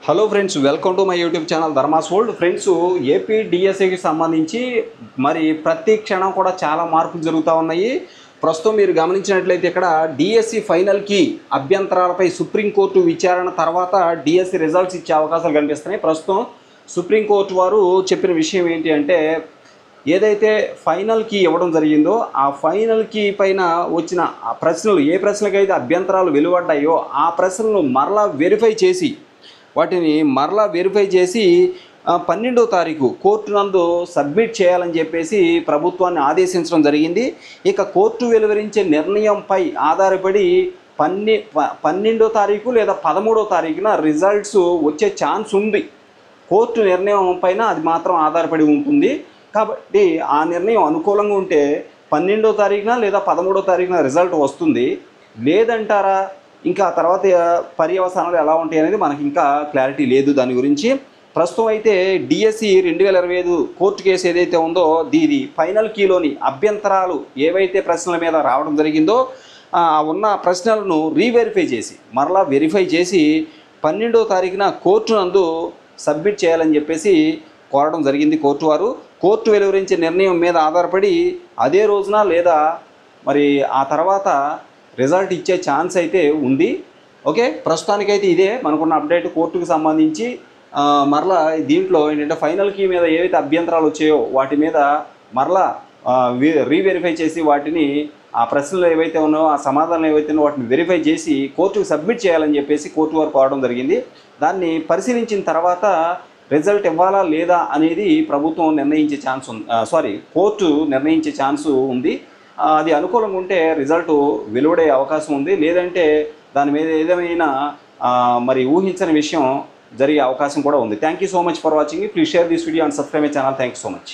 Hello friends, welcome to my YouTube channel Dharma's world. Friends, AP డిఎస్సికి సంబంధించి మరి ప్రతి క్షణం కూడా చాలా మార్పులు జరుగుతూ ఉన్నాయి. ప్రస్తుతం మీరు గమనించినట్లయితే ఇక్కడ డిఎస్సి ఫైనల్కి అభ్యంతరాలపై సుప్రీంకోర్టు విచారణ తర్వాత డిఎస్సి రిజల్ట్స్ ఇచ్చే అవకాశాలు కనిపిస్తున్నాయి. ప్రస్తుతం సుప్రీంకోర్టు వారు చెప్పిన విషయం ఏంటి అంటే, ఏదైతే ఫైనల్కి ఇవ్వడం జరిగిందో ఆ ఫైనల్కి పైన వచ్చిన ఆ ప్రశ్నలు, ఏ ప్రశ్నలకైతే అభ్యంతరాలు వెలువడ్డాయో ఆ ప్రశ్నలు మరలా వెరిఫై చేసి 12వ తారీఖు కోర్టు నందు సబ్మిట్ చేయాలని చెప్పేసి ప్రభుత్వాన్ని ఆదేశించడం జరిగింది. ఇక కోర్టు వెలువరించే నిర్ణయంపై ఆధారపడి 12వ తారీఖు లేదా 13వ తారీఖున రిజల్ట్స్ వచ్చే ఛాన్స్ ఉంది. కోర్టు నిర్ణయం పైన అది మాత్రం ఆధారపడి ఉంటుంది. కాబట్టి ఆ నిర్ణయం అనుకూలంగా ఉంటే 12వ తారీఖున లేదా 13వ తారీఖున రిజల్ట్ వస్తుంది. లేదంటారా, ఇంకా ఆ తర్వాత పర్యవసానాలు ఎలా ఉంటాయి అనేది మనకి ఇంకా క్లారిటీ లేదు దాని గురించి. ప్రస్తుతం అయితే డిఎస్సి 2025 కోర్టు కేసు ఏదైతే ఉందో దీని ఫైనల్ కీలోని అభ్యంతరాలు ఏవైతే ప్రశ్నల మీద రావడం జరిగిందో ఉన్న ప్రశ్నలను రీవెరిఫై చేసి మరలా వెరిఫై చేసి 12వ తారీఖున కోర్టు నందు సబ్మిట్ చేయాలని చెప్పేసి కోరడం జరిగింది కోర్టు వారు. కోర్టు వెలువరించే నిర్ణయం మీద ఆధారపడి అదే రోజున లేదా మరి ఆ తర్వాత రిజల్ట్ ఇచ్చే ఛాన్స్ అయితే ఉంది. ఓకే, ప్రస్తుతానికైతే ఇదే మనకున్న అప్డేట్ కోర్టుకు సంబంధించి. మరలా దీంట్లో ఏంటంటే ఫైనల్కి మీద ఏవైతే అభ్యంతరాలు వచ్చాయో వాటి మీద మరలా రీవెరిఫై చేసి వాటిని ఆ ప్రశ్నలు ఏవైతే ఉన్నాయో ఆ సమాధానాలు ఏవైతే ఉన్నాయో వాటిని వెరిఫై చేసి కోర్టుకు సబ్మిట్ చేయాలని చెప్పేసి కోర్టు వారు కోరడం జరిగింది. దాన్ని పరిశీలించిన తర్వాత రిజల్ట్ ఇవ్వాలా లేదా అనేది ప్రభుత్వం నిర్ణయించే ఛాన్స్ ఉంది, కోర్టు నిర్ణయించే ఛాన్స్ ఉంది. అది అనుకూలంగా ఉంటే రిజల్ట్ వెలువడే అవకాశం ఉంది. లేదంటే దాని మీద ఏదేమైనా మరి ఊహించని విషయం జరిగే అవకాశం కూడా ఉంది. Thank you so much for watching. Please share this video and subscribe my channel. Thank you so much.